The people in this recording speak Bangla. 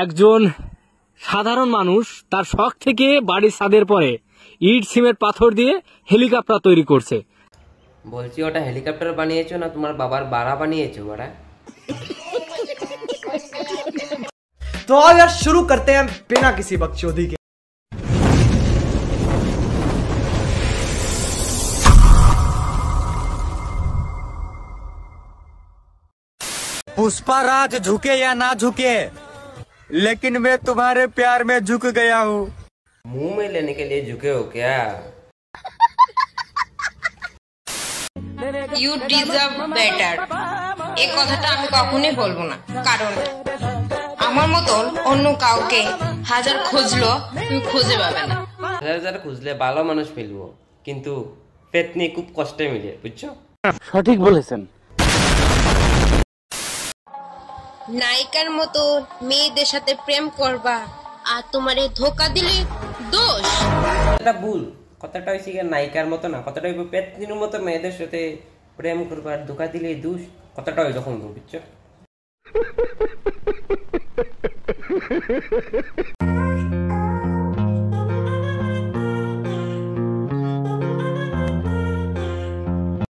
একজন সাধারণ মানুষ তার শখ থেকে বাড়ির ছাদের পরে ইট সিমেন্ট পাথর দিয়ে হেলিকপ্টার তৈরি করছে। বলছি ওটা হেলিকপ্টার বানিয়েছো না তোমার বাবার বাড়া বানিয়েছো ওরা? तो आओ यार शुरू करते हैं बिना किसी बकचोदी के। पुष्पाराज झुके या ना झुके, लेकिन मैं तुम्हारे प्यार में झुक गया हूँ। मुंह में लेने के लिए झुके हो क्या? You deserve better. এই কথাটা আমি কখনোই বলবো না, কারণ আমার মতন অন্য কাউকে হাজার খুঁজলো তুমি খুঁজে পাবে না। হাজার খুঁজলে ভালো মানুষ পেলবো, কিন্তু পেতনি খুব কষ্টে মিলে, বুঝছো? সঠিক বলেছেন। নায়িকার মতো মেয়েদের সাথে প্রেম করবা আর তোমারে ধোকা দিলে দোষ। এটা ভুল কথাটা হয়েছে কি, নায়িকার মতো না, কথাটা হইব পেতনির মতো মেয়েদের সাথে প্রেম করবা আর ধোকা দিলে দোষ, কথাটা হয় যখন বুঝছো?